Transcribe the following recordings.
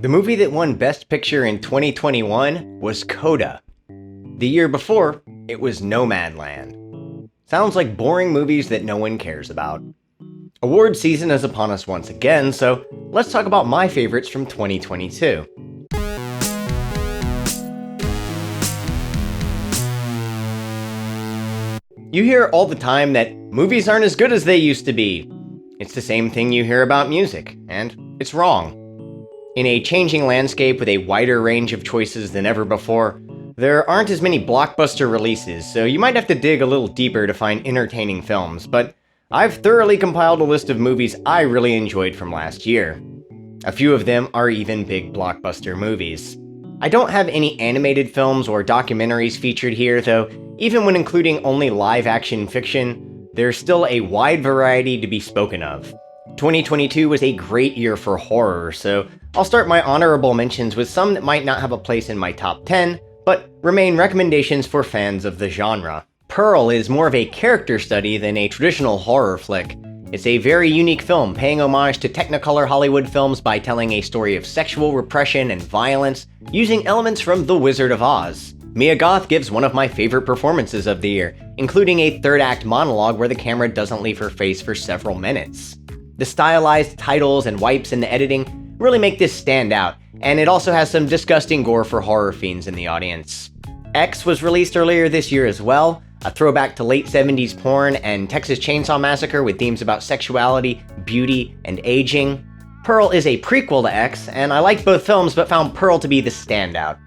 The movie that won Best Picture in 2021 was Coda. The year before, it was Nomadland. Sounds like boring movies that no one cares about. Award season is upon us once again, so let's talk about my favorites from 2022. You hear all the time that movies aren't as good as they used to be. It's the same thing you hear about music, and it's wrong. In a changing landscape with a wider range of choices than ever before, there aren't as many blockbuster releases, so you might have to dig a little deeper to find entertaining films, but I've thoroughly compiled a list of movies I really enjoyed from last year. A few of them are even big blockbuster movies. I don't have any animated films or documentaries featured here, though even when including only live-action fiction, there's still a wide variety to be spoken of. 2022 was a great year for horror, so I'll start my honorable mentions with some that might not have a place in my top 10, but remain recommendations for fans of the genre. Pearl is more of a character study than a traditional horror flick. It's a very unique film, paying homage to Technicolor Hollywood films by telling a story of sexual repression and violence, using elements from The Wizard of Oz. Mia Goth gives one of my favorite performances of the year, including a third-act monologue where the camera doesn't leave her face for several minutes. The stylized titles and wipes in the editing really make this stand out, and it also has some disgusting gore for horror fiends in the audience. X was released earlier this year as well, a throwback to late 70s porn and Texas Chainsaw Massacre with themes about sexuality, beauty, and aging. Pearl is a prequel to X, and I liked both films but found Pearl to be the standout.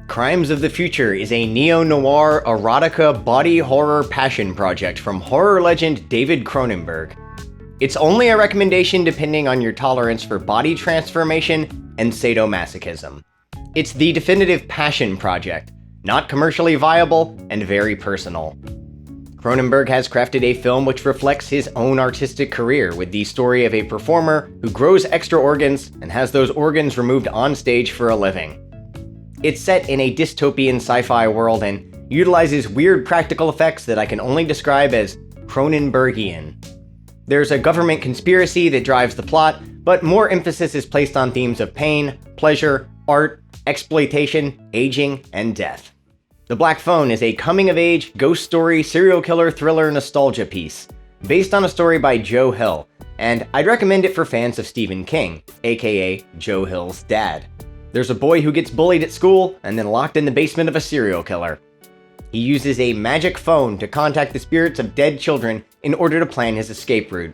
Crimes of the Future is a neo-noir erotica body horror passion project from horror legend David Cronenberg. It's only a recommendation depending on your tolerance for body transformation and sadomasochism. It's the definitive passion project, not commercially viable and very personal. Cronenberg has crafted a film which reflects his own artistic career with the story of a performer who grows extra organs and has those organs removed on stage for a living. It's set in a dystopian sci-fi world and utilizes weird practical effects that I can only describe as Cronenbergian. There's a government conspiracy that drives the plot, but more emphasis is placed on themes of pain, pleasure, art, exploitation, aging, and death. The Black Phone is a coming-of-age, ghost story, serial killer thriller nostalgia piece, based on a story by Joe Hill, and I'd recommend it for fans of Stephen King, aka Joe Hill's dad. There's a boy who gets bullied at school and then locked in the basement of a serial killer. He uses a magic phone to contact the spirits of dead children in order to plan his escape route.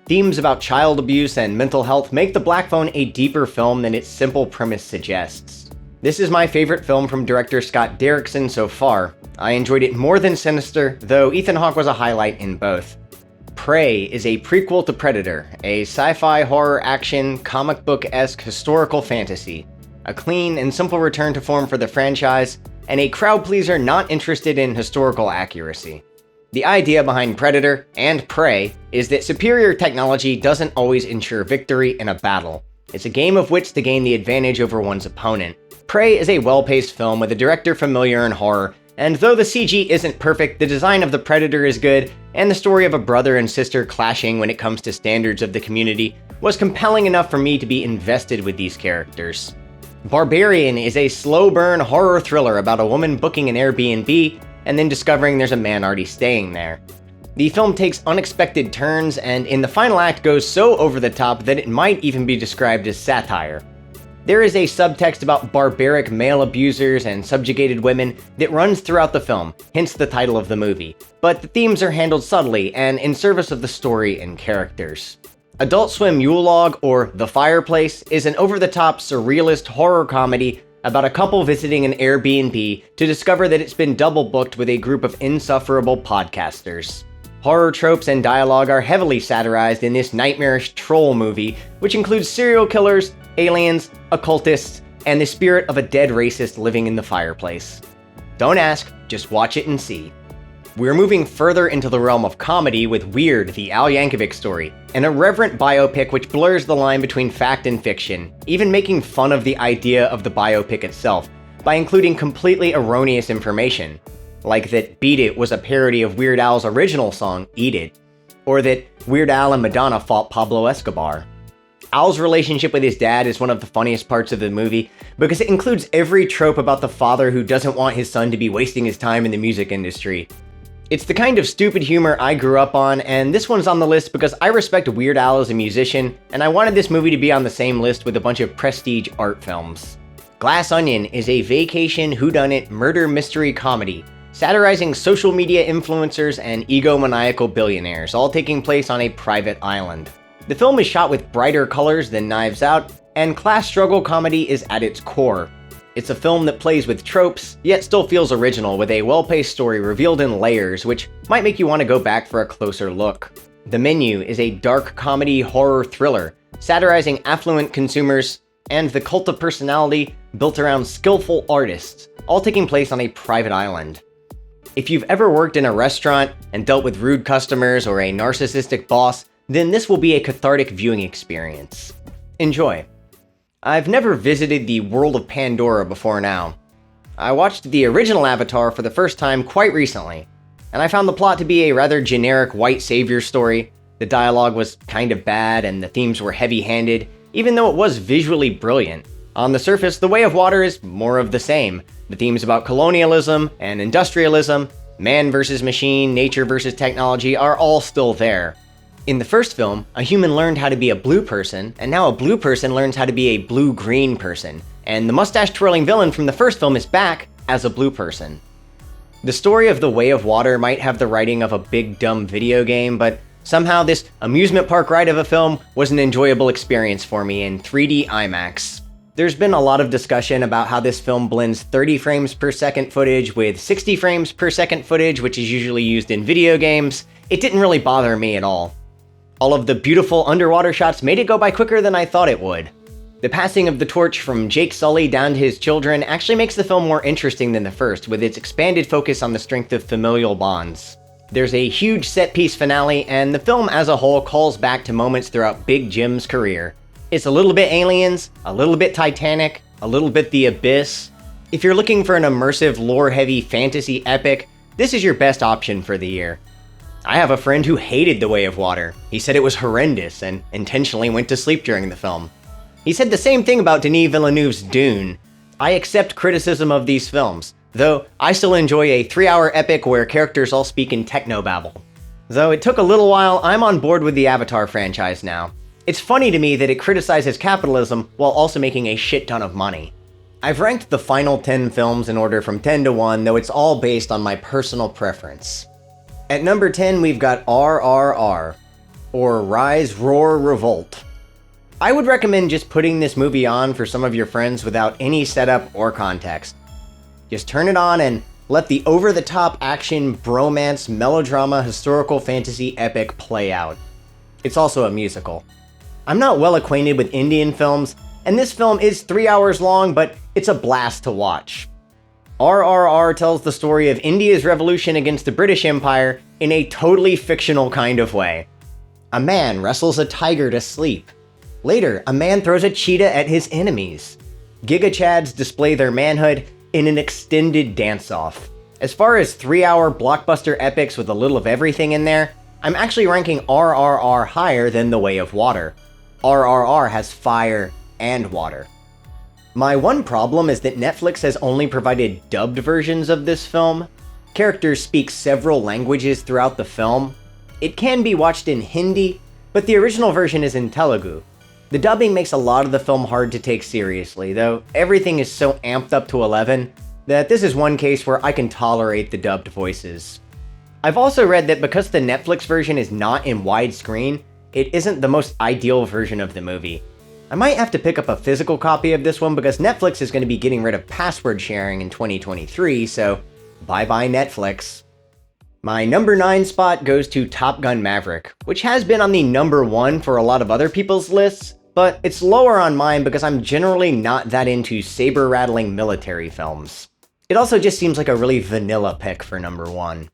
Themes about child abuse and mental health make The Black Phone a deeper film than its simple premise suggests. This is my favorite film from director Scott Derrickson so far. I enjoyed it more than Sinister, though Ethan Hawke was a highlight in both. Prey is a prequel to Predator, a sci-fi horror action, comic book-esque historical fantasy. A clean and simple return to form for the franchise, and a crowd pleaser not interested in historical accuracy. The idea behind Predator and Prey is that superior technology doesn't always ensure victory in a battle. It's a game of wits to gain the advantage over one's opponent. Prey is a well-paced film with a director familiar in horror, and though the CG isn't perfect, the design of the Predator is good, and the story of a brother and sister clashing when it comes to standards of the community was compelling enough for me to be invested with these characters. Barbarian is a slow-burn horror thriller about a woman booking an Airbnb and then discovering there's a man already staying there. The film takes unexpected turns and in the final act goes so over the top that it might even be described as satire. There is a subtext about barbaric male abusers and subjugated women that runs throughout the film, hence the title of the movie, but the themes are handled subtly and in service of the story and characters. Adult Swim Yule Log, or The Fireplace, is an over-the-top surrealist horror comedy about a couple visiting an Airbnb to discover that it's been double-booked with a group of insufferable podcasters. Horror tropes and dialogue are heavily satirized in this nightmarish troll movie, which includes serial killers, aliens, occultists, and the spirit of a dead racist living in the fireplace. Don't ask, just watch it and see. We're moving further into the realm of comedy with Weird, the Al Yankovic story, an irreverent biopic which blurs the line between fact and fiction, even making fun of the idea of the biopic itself, by including completely erroneous information, like that Beat It was a parody of Weird Al's original song, Eat It, or that Weird Al and Madonna fought Pablo Escobar. Al's relationship with his dad is one of the funniest parts of the movie because it includes every trope about the father who doesn't want his son to be wasting his time in the music industry. It's the kind of stupid humor I grew up on, and this one's on the list because I respect Weird Al as a musician, and I wanted this movie to be on the same list with a bunch of prestige art films. Glass Onion is a vacation whodunit murder mystery comedy, satirizing social media influencers and egomaniacal billionaires, all taking place on a private island. The film is shot with brighter colors than Knives Out, and class struggle comedy is at its core. It's a film that plays with tropes, yet still feels original with a well-paced story revealed in layers, which might make you want to go back for a closer look. The Menu is a dark comedy horror thriller, satirizing affluent consumers and the cult of personality built around skillful artists, all taking place on a private island. If you've ever worked in a restaurant and dealt with rude customers or a narcissistic boss, then this will be a cathartic viewing experience. Enjoy. I've never visited the world of Pandora before now. I watched the original Avatar for the first time quite recently, and I found the plot to be a rather generic white savior story. The dialogue was kind of bad, and the themes were heavy-handed, even though it was visually brilliant. On the surface, The Way of Water is more of the same. The themes about colonialism and industrialism, man versus machine, nature versus technology are all still there. In the first film, a human learned how to be a blue person, and now a blue person learns how to be a blue-green person, and the mustache-twirling villain from the first film is back as a blue person. The story of The Way of Water might have the writing of a big dumb video game, but somehow this amusement park ride of a film was an enjoyable experience for me in 3D IMAX. There's been a lot of discussion about how this film blends 30 frames per second footage with 60 frames per second footage, which is usually used in video games. It didn't really bother me at all. All of the beautiful underwater shots made it go by quicker than I thought it would. The passing of the torch from Jake Sully down to his children actually makes the film more interesting than the first, with its expanded focus on the strength of familial bonds. There's a huge set-piece finale, and the film as a whole calls back to moments throughout Big Jim's career. It's a little bit Aliens, a little bit Titanic, a little bit The Abyss. If you're looking for an immersive, lore-heavy fantasy epic, this is your best option for the year. I have a friend who hated The Way of Water. He said it was horrendous and intentionally went to sleep during the film. He said the same thing about Denis Villeneuve's Dune. I accept criticism of these films, though I still enjoy a 3-hour epic where characters all speak in technobabble. Though it took a little while, I'm on board with the Avatar franchise now. It's funny to me that it criticizes capitalism while also making a shit ton of money. I've ranked the final 10 films in order from 10 to 1, though it's all based on my personal preference. At number 10, we've got RRR, or Rise, Roar, Revolt. I would recommend just putting this movie on for some of your friends without any setup or context. Just turn it on and let the over-the-top action, bromance, melodrama, historical fantasy epic play out. It's also a musical. I'm not well acquainted with Indian films, and this film is 3 hours long, but it's a blast to watch. RRR tells the story of India's revolution against the British Empire in a totally fictional kind of way. A man wrestles a tiger to sleep. Later, a man throws a cheetah at his enemies. Giga Chads display their manhood in an extended dance-off. As far as 3-hour blockbuster epics with a little of everything in there, I'm actually ranking RRR higher than The Way of Water. RRR has fire and water. My one problem is that Netflix has only provided dubbed versions of this film. Characters speak several languages throughout the film. It can be watched in Hindi, but the original version is in Telugu. The dubbing makes a lot of the film hard to take seriously, though everything is so amped up to 11 that this is one case where I can tolerate the dubbed voices. I've also read that because the Netflix version is not in widescreen, it isn't the most ideal version of the movie. I might have to pick up a physical copy of this one because Netflix is going to be getting rid of password sharing in 2023, so bye-bye Netflix. My number 9 spot goes to Top Gun Maverick, which has been on the number 1 for a lot of other people's lists, but it's lower on mine because I'm generally not that into saber-rattling military films. It also just seems like a really vanilla pick for number 1.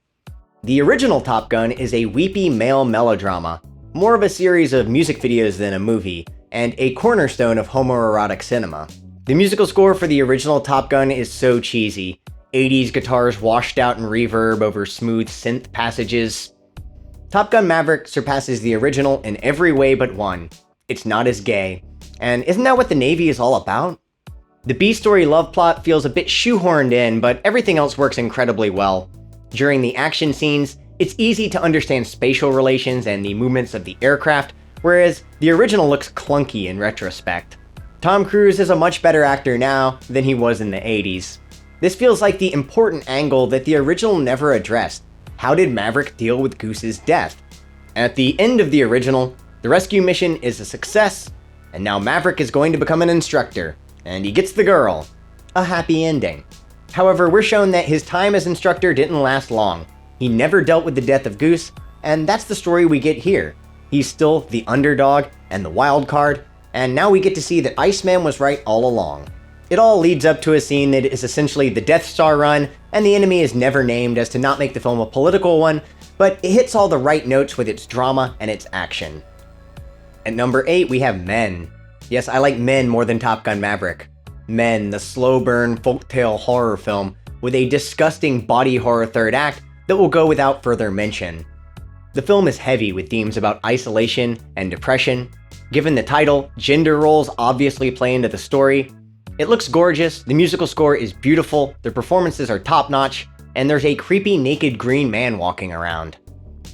The original Top Gun is a weepy male melodrama, more of a series of music videos than a movie, and a cornerstone of homoerotic cinema. The musical score for the original Top Gun is so cheesy. 80s guitars washed out in reverb over smooth synth passages. Top Gun Maverick surpasses the original in every way but one. it's not as gay. And isn't that what the Navy is all about? The B-story love plot feels a bit shoehorned in, but everything else works incredibly well. During the action scenes, it's easy to understand spatial relations and the movements of the aircraft, whereas the original looks clunky in retrospect. Tom Cruise is a much better actor now than he was in the 80s. This feels like the important angle that the original never addressed. How did Maverick deal with Goose's death? At the end of the original, the rescue mission is a success, and now Maverick is going to become an instructor, and he gets the girl. A happy ending. However, we're shown that his time as instructor didn't last long. He never dealt with the death of Goose, and that's the story we get here. He's still the underdog and the wild card, and now we get to see that Iceman was right all along. It all leads up to a scene that is essentially the Death Star run, and the enemy is never named as to not make the film a political one, but it hits all the right notes with its drama and its action. At number 8, we have Men. Yes, I like Men more than Top Gun Maverick. Men, the slow burn folktale horror film with a disgusting body horror third act that will go without further mention. The film is heavy with themes about isolation and depression. Given the title, gender roles obviously play into the story. It looks gorgeous, the musical score is beautiful, the performances are top-notch, and there's a creepy naked green man walking around.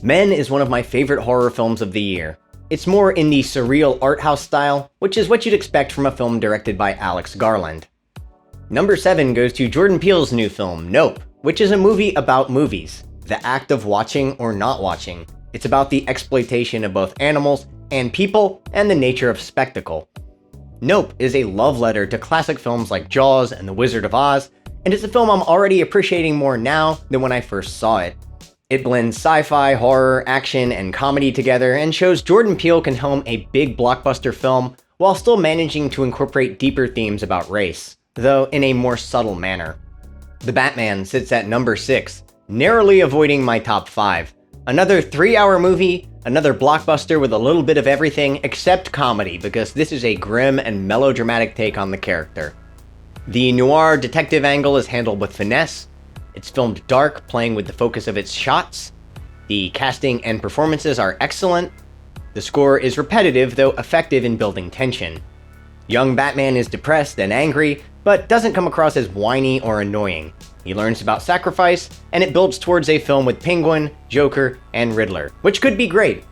Men is one of my favorite horror films of the year. It's more in the surreal art house style, which is what you'd expect from a film directed by Alex Garland. Number 7 goes to Jordan Peele's new film, Nope, which is a movie about movies, the act of watching or not watching. It's about the exploitation of both animals and people, and the nature of spectacle. Nope is a love letter to classic films like Jaws and The Wizard of Oz, and it's a film I'm already appreciating more now than when I first saw it. It blends sci-fi, horror, action, and comedy together and shows Jordan Peele can helm a big blockbuster film while still managing to incorporate deeper themes about race, though in a more subtle manner. The Batman sits at number 6, narrowly avoiding my top 5. Another 3-hour movie, another blockbuster with a little bit of everything except comedy, because this is a grim and melodramatic take on the character. The noir detective angle is handled with finesse. It's filmed dark, playing with the focus of its shots. The casting and performances are excellent. The score is repetitive, though effective in building tension. Young Batman is depressed and angry, but doesn't come across as whiny or annoying. He learns about sacrifice, and it builds towards a film with Penguin, Joker, and Riddler, which could be great.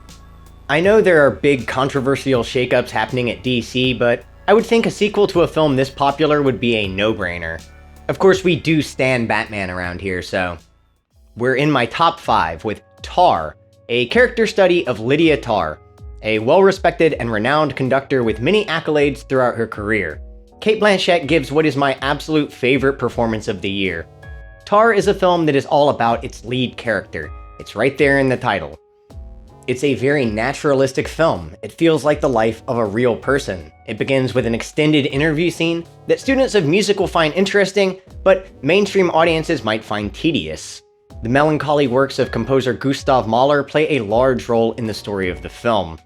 I know there are big controversial shakeups happening at DC, but I would think a sequel to a film this popular would be a no-brainer. Of course, we do stan Batman around here, so... We're in my top 5 with Tar, a character study of Lydia Tarr, a well-respected and renowned conductor with many accolades throughout her career. Cate Blanchett gives what is my absolute favorite performance of the year. Tar is a film that is all about its lead character. It's right there in the title. It's a very naturalistic film. It feels like the life of a real person. It begins with an extended interview scene that students of music will find interesting, but mainstream audiences might find tedious. The melancholy works of composer Gustav Mahler play a large role in the story of the film.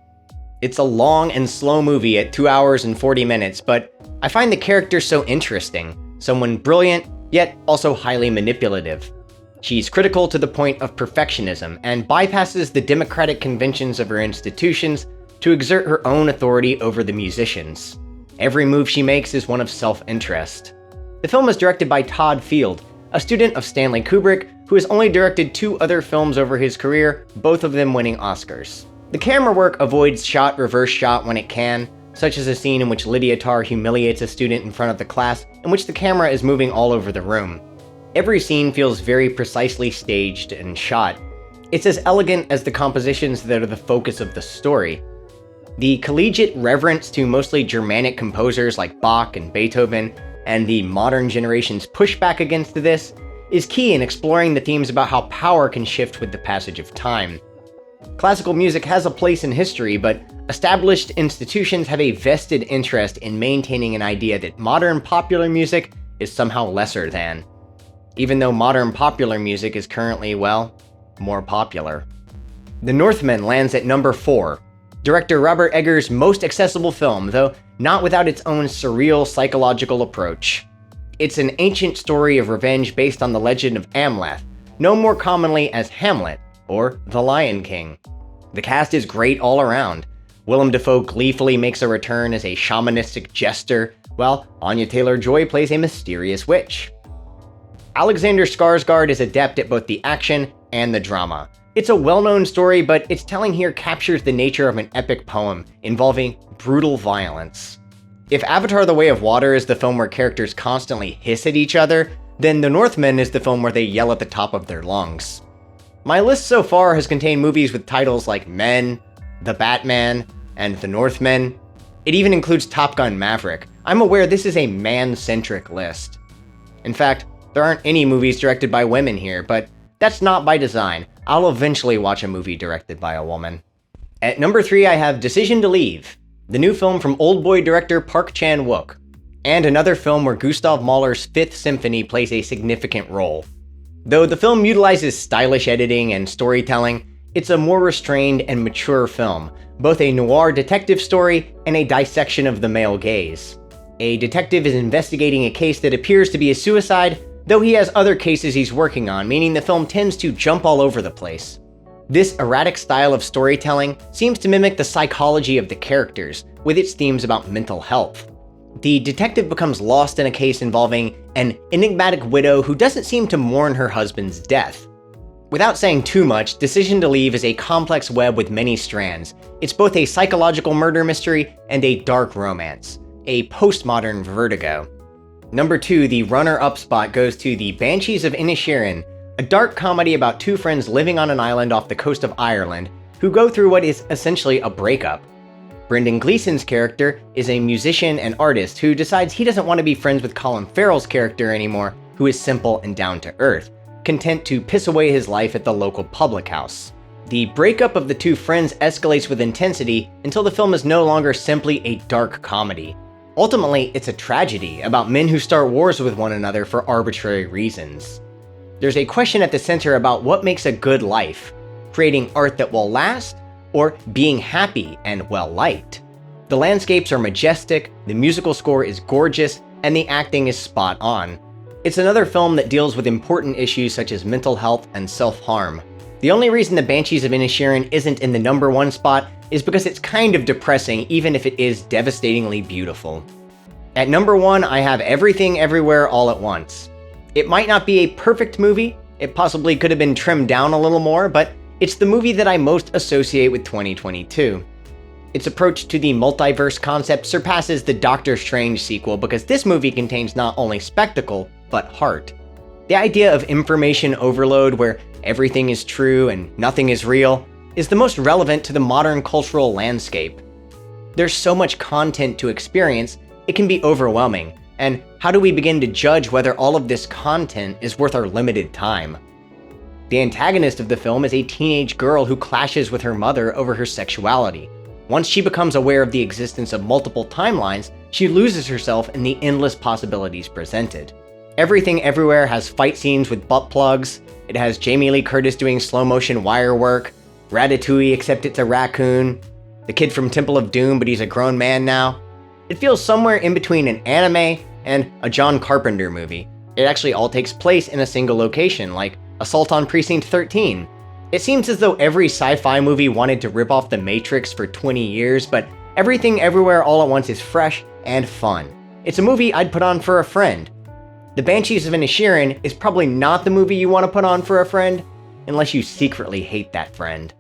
It's a long and slow movie at 2 hours and 40 minutes, but I find the characters so interesting. Someone brilliant, yet also highly manipulative. She's critical to the point of perfectionism and bypasses the democratic conventions of her institutions to exert her own authority over the musicians. Every move she makes is one of self-interest. The film is directed by Todd Field, a student of Stanley Kubrick, who has only directed 2 other films over his career, both of them winning Oscars. The camera work avoids shot-reverse shot when it can, such as a scene in which Lydia Tarr humiliates a student in front of the class, in which the camera is moving all over the room. Every scene feels very precisely staged and shot. It's as elegant as the compositions that are the focus of the story. The collegiate reverence to mostly Germanic composers like Bach and Beethoven, and the modern generation's pushback against this, is key in exploring the themes about how power can shift with the passage of time. Classical music has a place in history, but established institutions have a vested interest in maintaining an idea that modern popular music is somehow lesser than. Even though modern popular music is currently, well, more popular. The Northman lands at number 4, director Robert Eggers' most accessible film, though not without its own surreal psychological approach. It's an ancient story of revenge based on the legend of Amleth, known more commonly as Hamlet, or The Lion King. The cast is great all around. Willem Dafoe gleefully makes a return as a shamanistic jester, while Anya Taylor-Joy plays a mysterious witch. Alexander Skarsgård is adept at both the action and the drama. It's a well-known story, but its telling here captures the nature of an epic poem involving brutal violence. If Avatar: The Way of Water is the film where characters constantly hiss at each other, then The Northman is the film where they yell at the top of their lungs. My list so far has contained movies with titles like Men, The Batman, and The Northman. It even includes Top Gun: Maverick. I'm aware this is a man-centric list. In fact, there aren't any movies directed by women here, but that's not by design. I'll eventually watch a movie directed by a woman. At number 3, I have Decision to Leave, the new film from Oldboy director Park Chan-wook, and another film where Gustav Mahler's Fifth Symphony plays a significant role. Though the film utilizes stylish editing and storytelling, it's a more restrained and mature film, both a noir detective story and a dissection of the male gaze. A detective is investigating a case that appears to be a suicide, though he has other cases he's working on, meaning the film tends to jump all over the place. This erratic style of storytelling seems to mimic the psychology of the characters, with its themes about mental health. The detective becomes lost in a case involving an enigmatic widow who doesn't seem to mourn her husband's death. Without saying too much, Decision to Leave is a complex web with many strands. It's both a psychological murder mystery and a dark romance, a postmodern Vertigo. Number 2, the runner-up spot goes to The Banshees of Inisherin, a dark comedy about two friends living on an island off the coast of Ireland who go through what is essentially a breakup. Brendan Gleeson's character is a musician and artist who decides he doesn't want to be friends with Colin Farrell's character anymore, who is simple and down to earth, content to piss away his life at the local public house. The breakup of the two friends escalates with intensity until the film is no longer simply a dark comedy. Ultimately, it's a tragedy about men who start wars with one another for arbitrary reasons. There's a question at the center about what makes a good life: creating art that will last, or being happy and well-liked. The landscapes are majestic, the musical score is gorgeous, and the acting is spot on. It's another film that deals with important issues such as mental health and self-harm. The only reason The Banshees of Inisherin isn't in the number 1 spot is because it's kind of depressing, even if it is devastatingly beautiful. At number 1, I have Everything Everywhere All at Once. It might not be a perfect movie, it possibly could have been trimmed down a little more, but it's the movie that I most associate with 2022. Its approach to the multiverse concept surpasses the Doctor Strange sequel because this movie contains not only spectacle, but heart. The idea of information overload where everything is true and nothing is real is the most relevant to the modern cultural landscape. There's so much content to experience, it can be overwhelming, and how do we begin to judge whether all of this content is worth our limited time? The antagonist of the film is a teenage girl who clashes with her mother over her sexuality. Once she becomes aware of the existence of multiple timelines, she loses herself in the endless possibilities presented. Everything Everywhere has fight scenes with butt plugs, it has Jamie Lee Curtis doing slow-motion wire work, Ratatouille except it's a raccoon, the kid from Temple of Doom but he's a grown man now. It feels somewhere in between an anime and a John Carpenter movie. It actually all takes place in a single location, like Assault on Precinct 13. It seems as though every sci-fi movie wanted to rip off The Matrix for 20 years, but Everything Everywhere All at Once is fresh and fun. It's a movie I'd put on for a friend. The Banshees of Inisherin is probably not the movie you want to put on for a friend, unless you secretly hate that friend.